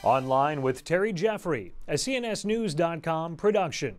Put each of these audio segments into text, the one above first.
Online with Terry Jeffrey, a CNSNews.com production.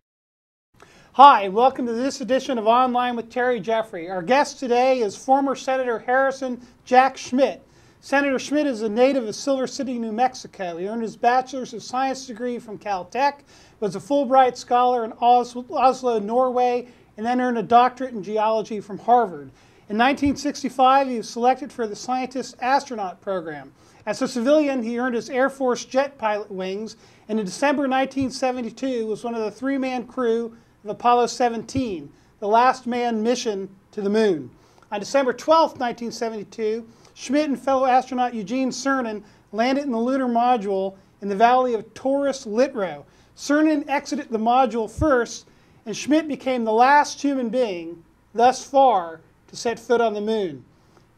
Hi, and welcome to this edition of Online with Terry Jeffrey. Our guest today is former Senator Harrison Jack Schmitt. Senator Schmitt is a native of Silver City, New Mexico. He earned his Bachelor's of Science degree from Caltech, was a Fulbright Scholar in Oslo, Norway, and then earned a doctorate in geology from Harvard. In 1965, he was selected for the Scientist Astronaut program. As a civilian, he earned his Air Force jet pilot wings, and in December 1972 was one of the three-man crew of Apollo 17, the last manned mission to the moon. On December 12, 1972, Schmitt and fellow astronaut Eugene Cernan landed in the lunar module in the valley of Taurus Littrow. Cernan exited the module first, and Schmitt became the last human being, thus far, to set foot on the moon.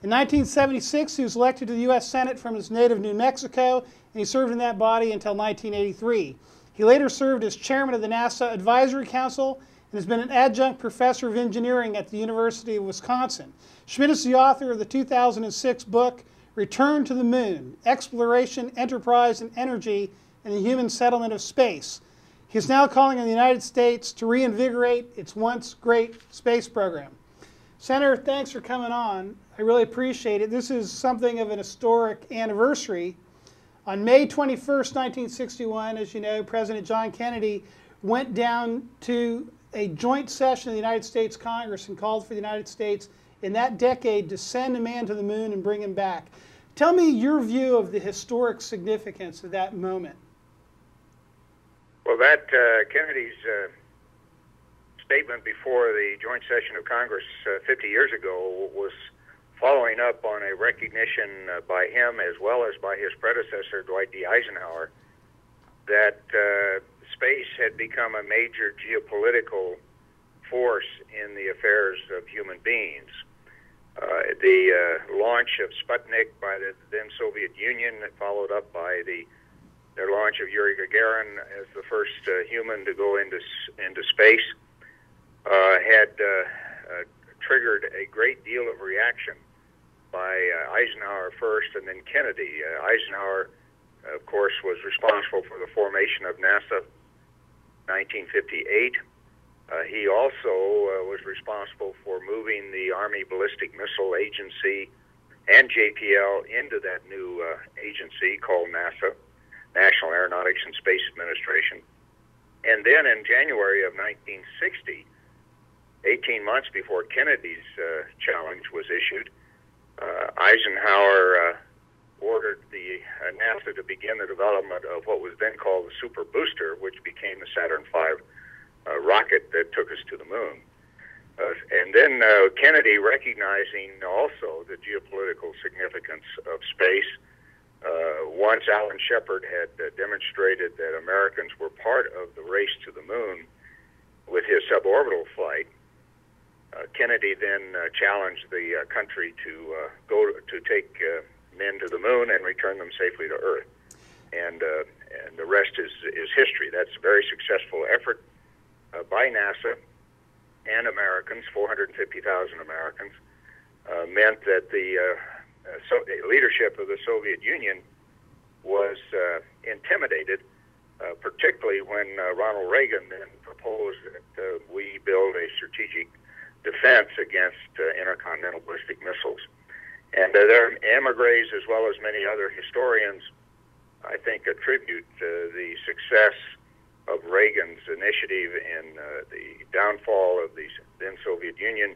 In 1976, he was elected to the U.S. Senate from his native New Mexico, and he served in that body until 1983. He later served as chairman of the NASA Advisory Council and has been an adjunct professor of engineering at the University of Wisconsin. Schmitt is the author of the 2006 book, Return to the Moon: Exploration, Enterprise, and Energy in the Human Settlement of Space. He is now calling on the United States to reinvigorate its once great space program. Senator, thanks for coming on. I really appreciate it. This is something of an historic anniversary. On May 21st, 1961, as you know, President John Kennedy went down to a joint session of the United States Congress and called for the United States in that decade to send a man to the moon and bring him back. Tell me your view of the historic significance of that moment. Well, that Kennedy's statement before the joint session of Congress 50 years ago was following up on a recognition by him as well as by his predecessor, Dwight D. Eisenhower, that space had become a major geopolitical force in the affairs of human beings. The launch of Sputnik by the then Soviet Union, followed up by their launch of Yuri Gagarin as the first human to go into space, had triggered a great deal of reaction by Eisenhower first and then Kennedy. Eisenhower, of course, was responsible for the formation of NASA in 1958. He also was responsible for moving the Army Ballistic Missile Agency and JPL into that new agency called NASA, National Aeronautics and Space Administration. And then in January of 1960, 18 months before Kennedy's challenge was issued, Eisenhower ordered the NASA to begin the development of what was then called the Super Booster, which became the Saturn V rocket that took us to the moon. And then Kennedy, recognizing also the geopolitical significance of space, once Alan Shepard had demonstrated that Americans were part of the race to the moon with his suborbital flight, Kennedy then challenged the country to take men to the moon and return them safely to Earth, and the rest is history. That's a very successful effort by NASA and Americans, 450,000 Americans, meant that the leadership of the Soviet Union was intimidated, particularly when Ronald Reagan then proposed that we build a strategic defense against intercontinental ballistic missiles. And there are emigres as well as many other historians, I think, attribute the success of Reagan's initiative in the downfall of the then Soviet Union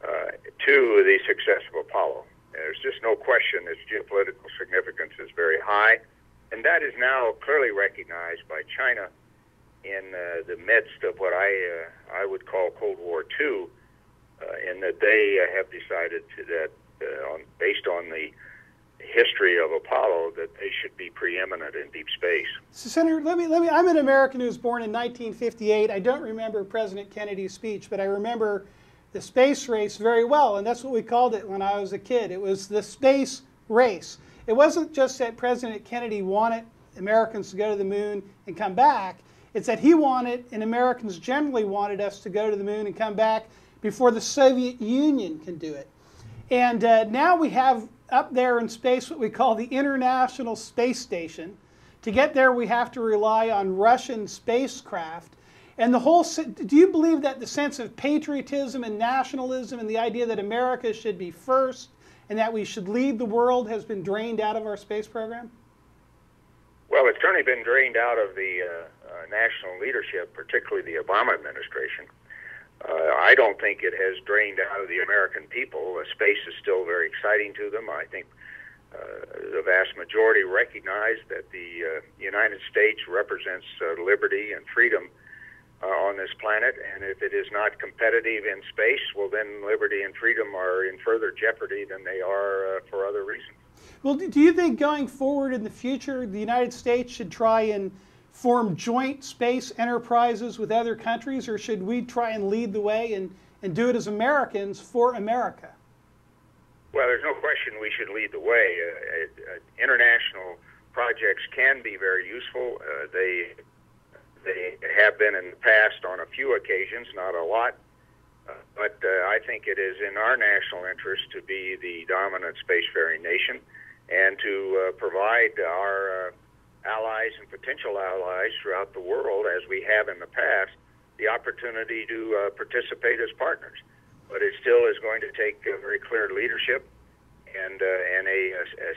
to the success of Apollo. There's just no question its geopolitical significance is very high, and that is now clearly recognized by China in the midst of what I would call Cold War II, in that they have decided that, based on the history of Apollo, that they should be preeminent in deep space. So, Senator, I'm an American who was born in 1958. I don't remember President Kennedy's speech, but I remember the space race very well, and that's what we called it when I was a kid. It was the space race. It wasn't just that President Kennedy wanted Americans to go to the moon and come back. It's that he wanted, and Americans generally wanted, us to go to the moon and come back before the Soviet Union can do it. And now we have up there in space what we call the International Space Station. To get there, we have to rely on Russian spacecraft. And the whole, do you believe that the sense of patriotism and nationalism and the idea that America should be first and that we should lead the world has been drained out of our space program? Well, it's certainly been drained out of the national leadership, particularly the Obama administration. I don't think it has drained out of the American people. Space is still very exciting to them. I think the vast majority recognize that the United States represents liberty and freedom on this planet, and if it is not competitive in space, well, then liberty and freedom are in further jeopardy than they are for other reasons. Well, do you think going forward in the future, the United States should try and form joint space enterprises with other countries, or should we try and lead the way and do it as Americans for America? Well, there's no question we should lead the way. International projects can be very useful. They have been in the past on a few occasions, not a lot. But I think it is in our national interest to be the dominant spacefaring nation and to provide our allies and potential allies throughout the world, as we have in the past, the opportunity to participate as partners. But it still is going to take very clear leadership and a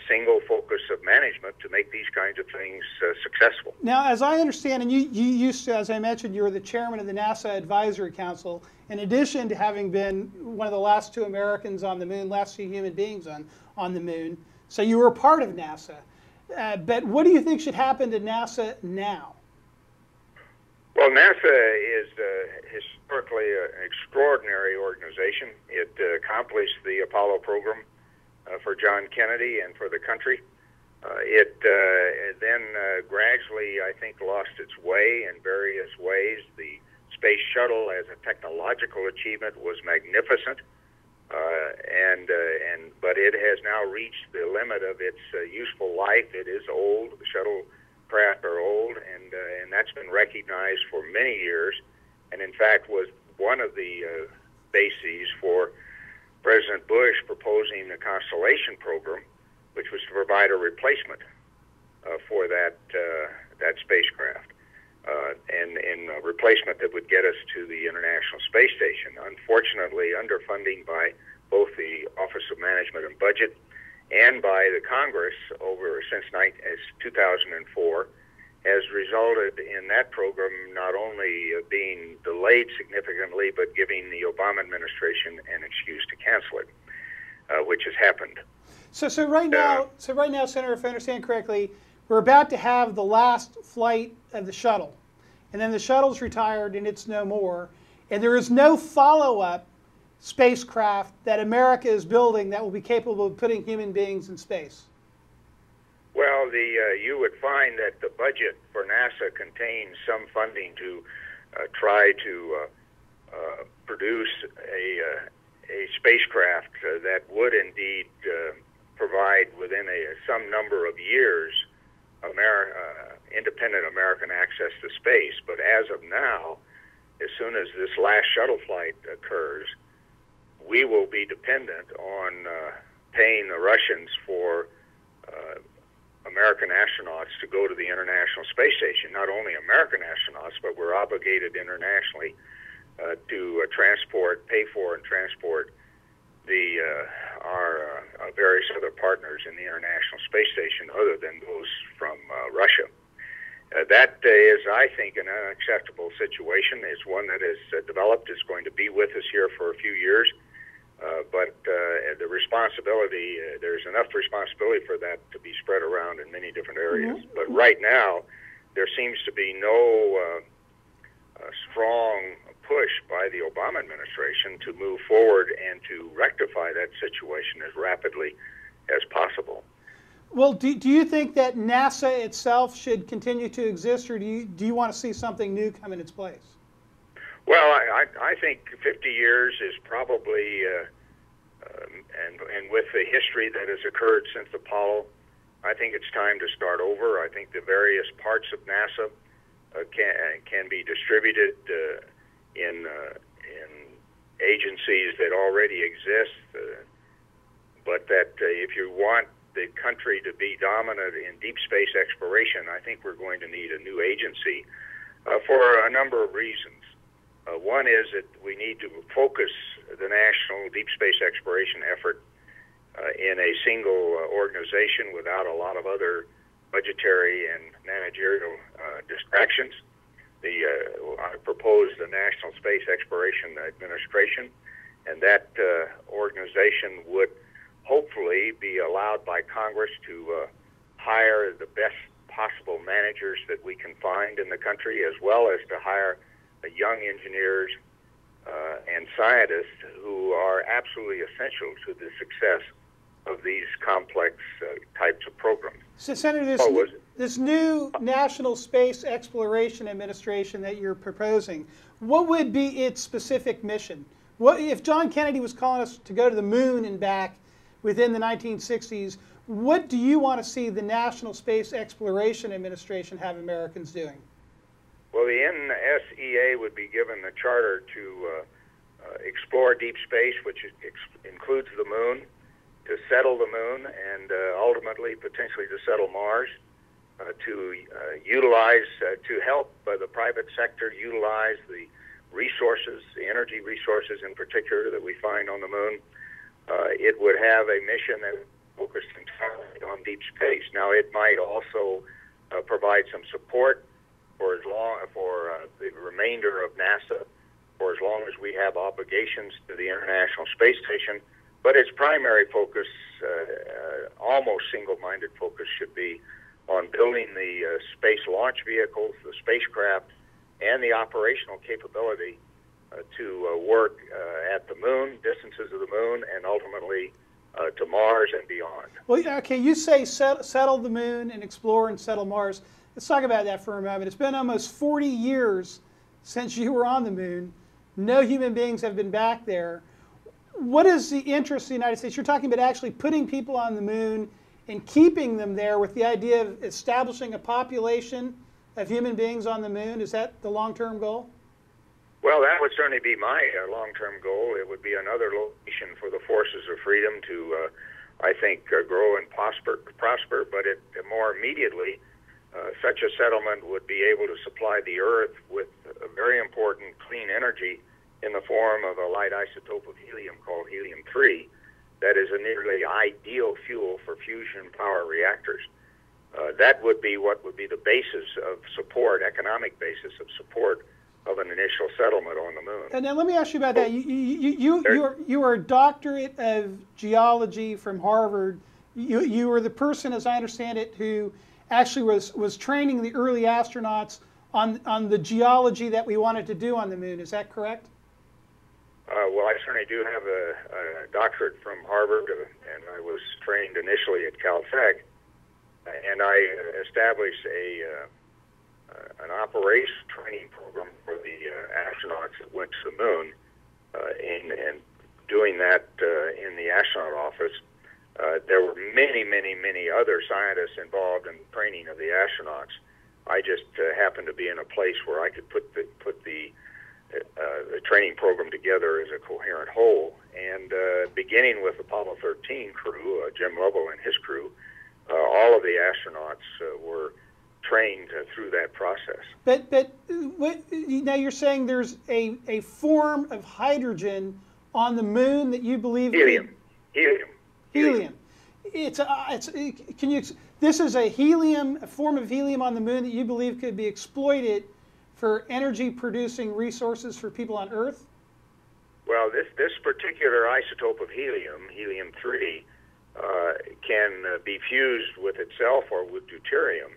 single focus of management to make these kinds of things successful. Now, as I understand, and you used to, as I mentioned, you were the chairman of the NASA Advisory Council, in addition to having been one of the last 2 Americans on the moon, last 2 human beings on the moon. So you were a part of NASA. But what do you think should happen to NASA now? Well, NASA is historically an extraordinary organization. It accomplished the Apollo program for John Kennedy and for the country. It then gradually, I think, lost its way in various ways. The space shuttle as a technological achievement was magnificent, but it has now reached the limit of its useful life. It is old. The shuttlecraft are old, and that's been recognized for many years, and in fact was one of the bases for President Bush proposing the Constellation program, which was to provide a replacement for that spacecraft, and a replacement that would get us to the International Space Station. Unfortunately, underfunding by both the Office of Management and Budget and by the Congress since 2004 has resulted in that program not only being delayed significantly, but giving the Obama administration an excuse to cancel it, which has happened. So right now, Senator, if I understand correctly, we're about to have the last flight of the shuttle, and then the shuttle's retired and it's no more, and there is no follow-up spacecraft that America is building that will be capable of putting human beings in space. Well, you would find that the budget for NASA contains some funding to try to produce a spacecraft that would indeed provide within some number of years independent American access to space. But as of now, as soon as this last shuttle flight occurs, we will be dependent on paying the Russians for American astronauts to go to the International Space Station. Not only American astronauts, but we're obligated internationally to pay for and transport our various other partners in the International Space Station other than those from Russia. That is, I think, an unacceptable situation. It's one that is developed, is going to be with us here for a few years. But the responsibility, there's enough responsibility for that to be spread around in many different areas. Mm-hmm. But right now, there seems to be no strong push by the Obama administration to move forward and to rectify that situation as rapidly as possible. Well, do you think that NASA itself should continue to exist, or do you want to see something new come in its place? Well, I think 50 years is probably, and with the history that has occurred since Apollo, I think it's time to start over. I think the various parts of NASA can be distributed in agencies that already exist, but that if you want the country to be dominant in deep space exploration, I think we're going to need a new agency for a number of reasons. One is that we need to focus the national deep space exploration effort in a single organization without a lot of other budgetary and managerial distractions. I proposed the National Space Exploration Administration, and that organization would hopefully be allowed by Congress to hire the best possible managers that we can find in the country, as well as to hire young engineers and scientists who are absolutely essential to the success of these complex types of programs. So, Senator, this new National Space Exploration Administration that you're proposing, what would be its specific mission? What if John Kennedy was calling us to go to the moon and back within the 1960s? What do you want to see the National Space Exploration Administration have Americans doing? Well, the NSEA would be given the charter to explore deep space, which includes the moon, to settle the moon, and ultimately potentially to settle Mars, to utilize, to help the private sector utilize the resources, the energy resources in particular that we find on the moon. It would have a mission that focused entirely on deep space. Now, it might also provide some support for the remainder of NASA, for as long as we have obligations to the International Space Station. But its primary focus, almost single-minded focus, should be on building the space launch vehicles, the spacecraft, and the operational capability to work at the moon, distances of the moon, and ultimately to Mars and beyond. Well, okay, you say settle the moon and explore and settle Mars. Let's talk about that for a moment. It's been almost 40 years since you were on the moon. No human beings have been back there. What is the interest of the United States? You're talking about actually putting people on the moon and keeping them there with the idea of establishing a population of human beings on the moon. Is that the long-term goal? Well, that would certainly be my long-term goal. It would be another location for the forces of freedom to, I think, grow and prosper. But more immediately, such a settlement would be able to supply the Earth with a very important clean energy in the form of a light isotope of helium called helium-3 that is a nearly ideal fuel for fusion power reactors. That would be what would be the basis of support, economic basis of support of an initial settlement on the moon. And now let me ask you about that. You are a doctorate of geology from Harvard. You were the person, as I understand it, who actually was training the early astronauts on the geology that we wanted to do on the moon. Is that correct? Well, I certainly do have a doctorate from Harvard, and I was trained initially at Caltech, and I established an operations training program for the astronauts that went to the moon, and doing that in the astronaut office. There were many other scientists involved in training of the astronauts. I just happened to be in a place where I could put the training program together as a coherent whole. And beginning with Apollo 13 crew, Jim Lovell and his crew, all of the astronauts were trained through that process. But now you're saying there's a form of hydrogen on the moon that you believe helium. This is a form of helium on the moon that you believe could be exploited for energy producing resources for people on Earth? Well, this particular isotope of helium, helium-3, can be fused with itself or with deuterium,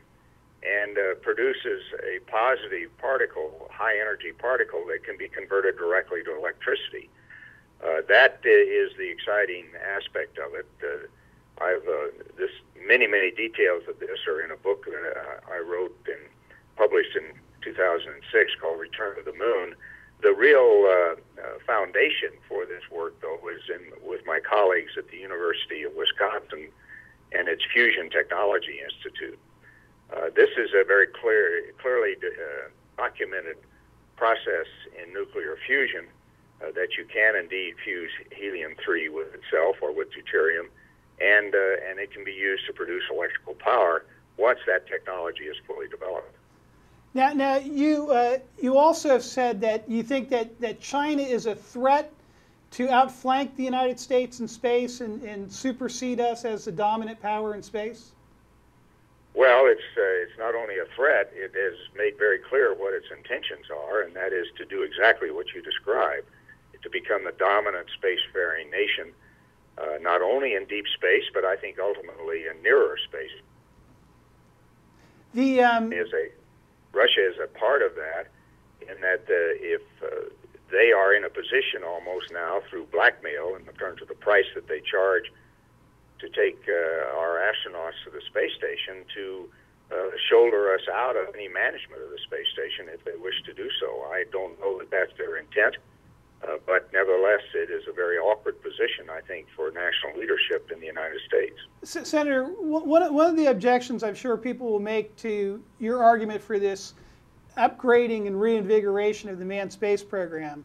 and produces a positive particle, high energy particle that can be converted directly to electricity. That is the exciting aspect of it. Many details of this are in a book that I wrote and published in 2006 called Return to the Moon. The real foundation for this work, though, was with my colleagues at the University of Wisconsin and its Fusion Technology Institute. This is a very clearly documented process in nuclear fusion that you can indeed fuse helium-3 with itself or with deuterium, and it can be used to produce electrical power once that technology is fully developed. Now you also have said that you think that China is a threat to outflank the United States in space and supersede us as the dominant power in space? Well, it's not only a threat, it has made very clear what its intentions are, and that is to do exactly what you described, to become the dominant spacefaring nation, not only in deep space, but I think ultimately in nearer space. Russia is a part of that, in that if they are in a position almost now through blackmail in terms of the price that they charge to take our astronauts to the space station to shoulder us out of any management of the space station if they wish to do so. I don't know that that's their intent, but nevertheless, it is a very awkward position, I think, for national leadership in the United States. Senator, one of the objections I'm sure people will make to your argument for this upgrading and reinvigoration of the manned space program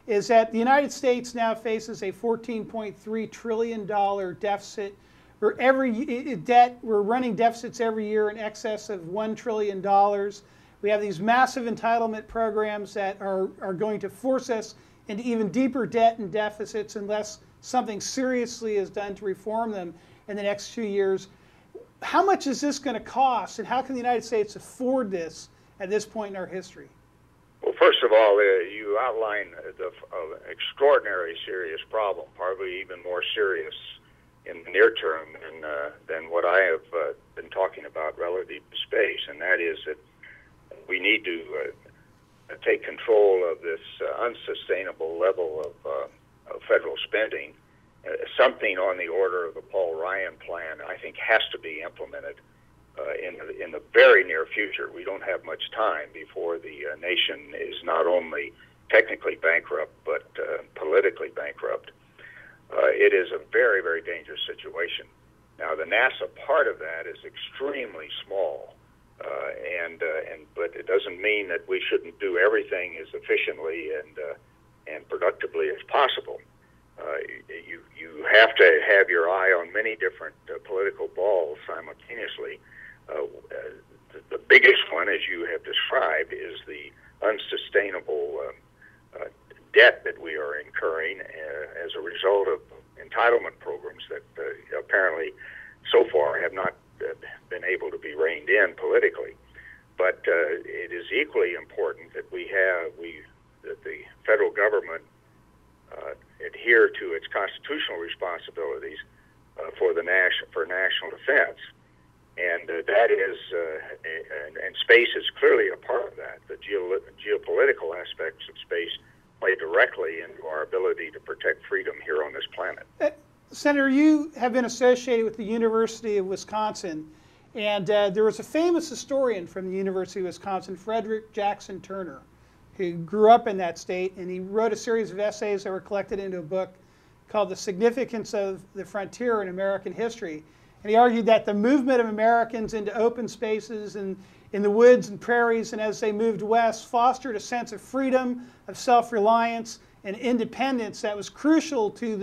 is that the United States now faces a $14.3 trillion deficit. We're running deficits every year in excess of $1 trillion. We have these massive entitlement programs that are going to force us into even deeper debt and deficits unless something seriously is done to reform them in the next few years. How much is this going to cost, and how can the United States afford this at this point in our history? Well, first of all, you outline the extraordinary serious problem, probably even more serious in the near term than what I have been talking about relative to space, and that is that we need to take control of this unsustainable level of federal spending. Something on the order of the Paul Ryan plan, I think, has to be implemented in the very near future. We don't have much time before the nation is not only technically bankrupt, but politically bankrupt. It is a very, very dangerous situation. Now, the NASA part of that is extremely small, but it doesn't mean that we shouldn't do everything as efficiently and productively as possible. You have to have your eye on many different political balls simultaneously. The biggest one, as you have described, is the unsustainable debt that we are incurring as a result of entitlement programs that apparently so far have not been able to be reined in politically. But it is equally important that that the federal government adhere to its constitutional responsibilities for national defense. And that is, and space is clearly a part of that. The geopolitical aspects of space play directly into our ability to protect freedom here on this planet. Senator, you have been associated with the University of Wisconsin, and there was a famous historian from the University of Wisconsin, Frederick Jackson Turner, who grew up in that state, and he wrote a series of essays that were collected into a book called The Significance of the Frontier in American History. And he argued that the movement of Americans into open spaces and in the woods and prairies, and as they moved west, fostered a sense of freedom, of self-reliance, and independence that was crucial to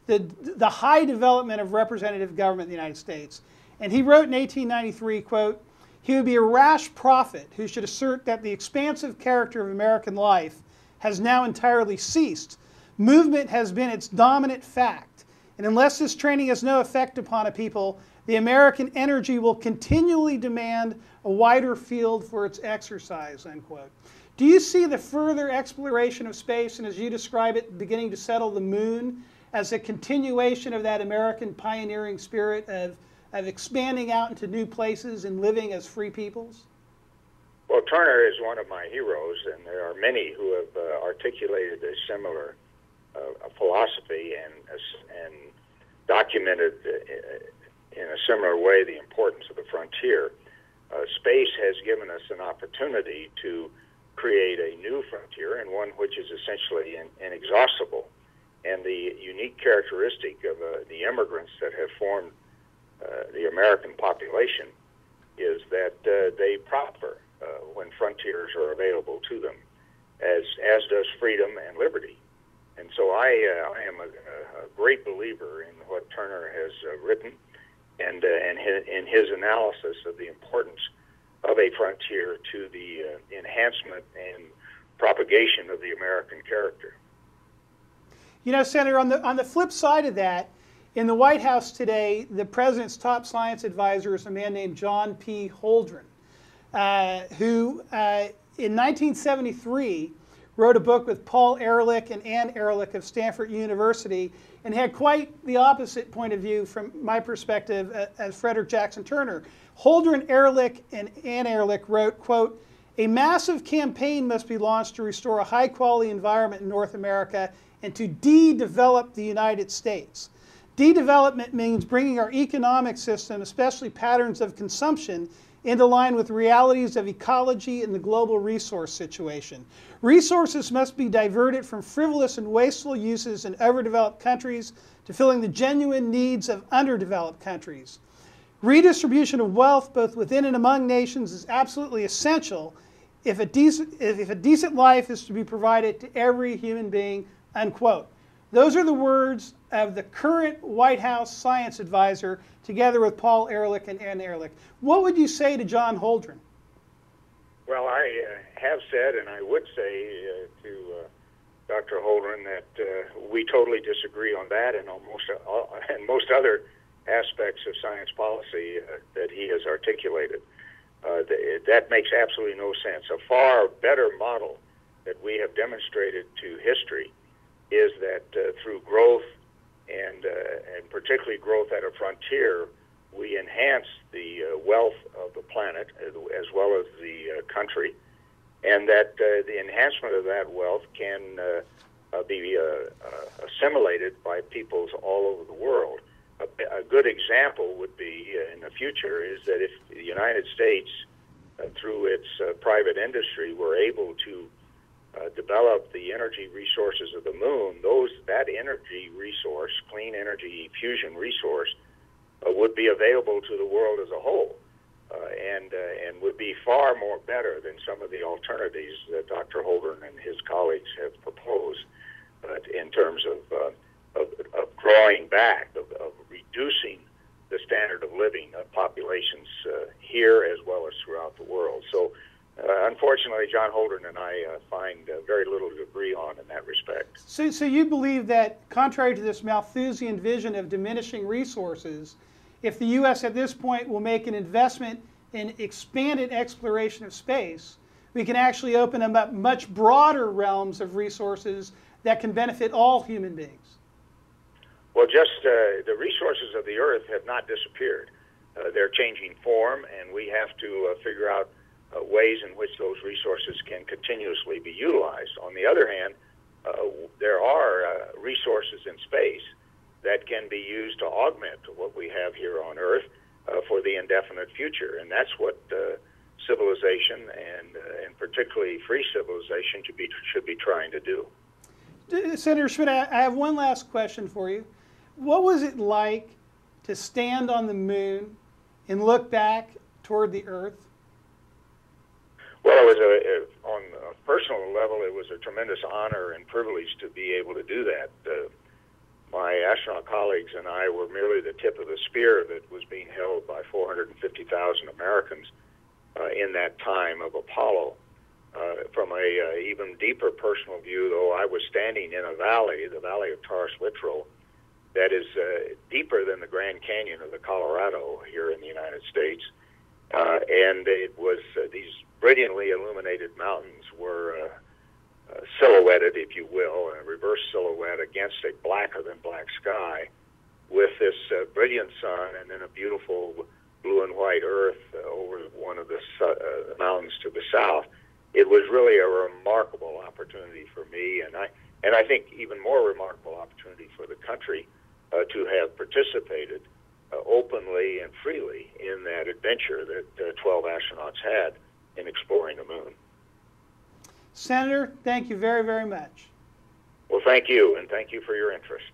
the high development of representative government in the United States. And he wrote in 1893, quote, "He would be a rash prophet who should assert that the expansive character of American life has now entirely ceased. Movement has been its dominant fact. And unless this training has no effect upon a people, the American energy will continually demand a wider field for its exercise," unquote. Do you see the further exploration of space, and as you describe it, beginning to settle the moon, as a continuation of that American pioneering spirit of expanding out into new places and living as free peoples? Well, Turner is one of my heroes, and there are many who have articulated a similar philosophy and documented in a similar way the importance of the frontier. Space has given us an opportunity to create a new frontier, and one which is essentially inexhaustible. And the unique characteristic of the immigrants that have formed the American population is that they prosper when frontiers are available to them, as does freedom and liberty. And so I am a great believer in what Turner has written and in his analysis of the importance of a frontier to the enhancement and propagation of the American character. You know, Senator, on the flip side of that, in the White House today, the president's top science advisor is a man named John P. Holdren, who in 1973 wrote a book with Paul Ehrlich and Ann Ehrlich of Stanford University, and had quite the opposite point of view from my perspective as Frederick Jackson Turner. Holdren, Ehrlich, and Ann Ehrlich wrote, quote, "A massive campaign must be launched to restore a high-quality environment in North America and to de-develop the United States. De-development means bringing our economic system, especially patterns of consumption, into line with realities of ecology and the global resource situation. Resources must be diverted from frivolous and wasteful uses in overdeveloped countries to filling the genuine needs of underdeveloped countries. Redistribution of wealth, both within and among nations, is absolutely essential if a decent life is to be provided to every human being," unquote. Those are the words of the current White House science advisor, together with Paul Ehrlich and Ann Ehrlich. What would you say to John Holdren? Well, I have said, and I would say to Dr. Holdren that we totally disagree on that and and most other aspects of science policy that he has articulated. That makes absolutely no sense. A far better model that we have demonstrated to history is that through growth and particularly growth at a frontier, we enhance the wealth of the planet as well as the country, and that the enhancement of that wealth can be assimilated by peoples all over the world. A good example would be in the future is that if the United States, through its private industry, were able to develop the energy resources of the moon, that energy resource, clean energy fusion resource, would be available to the world as a whole, and would be far more better than some of the alternatives that Dr. Holdren and his colleagues have proposed in terms of drawing back, of reducing the standard of living of populations here as well as throughout the world. So unfortunately, John Holdren and I find very little to agree on in that respect. So you believe that, contrary to this Malthusian vision of diminishing resources, if the U.S. at this point will make an investment in expanded exploration of space, we can actually open up much broader realms of resources that can benefit all human beings? Well, just the resources of the Earth have not disappeared. They're changing form, and we have to figure out ways in which those resources can continuously be utilized. On the other hand, there are resources in space that can be used to augment what we have here on Earth for the indefinite future, and that's what civilization and particularly free civilization should be trying to do. Senator Schmitt, I have one last question for you. What was it like to stand on the moon and look back toward the Earth? Well, it was on a personal level, it was a tremendous honor and privilege to be able to do that. My astronaut colleagues and I were merely the tip of the spear that was being held by 450,000 Americans in that time of Apollo. From a even deeper personal view, though, I was standing in a valley, the Valley of Taurus Littrow, that is deeper than the Grand Canyon of the Colorado here in the United States. And it was these brilliantly illuminated mountains were silhouetted, if you will, a reverse silhouette against a blacker than black sky with this brilliant sun and then a beautiful blue and white earth over one of the mountains to the south. It was really a remarkable opportunity for me, and I think even more remarkable opportunity for the country to have participated openly and freely in that adventure that 12 astronauts had in exploring the moon. Senator, thank you very, very much. Well, thank you, and thank you for your interest.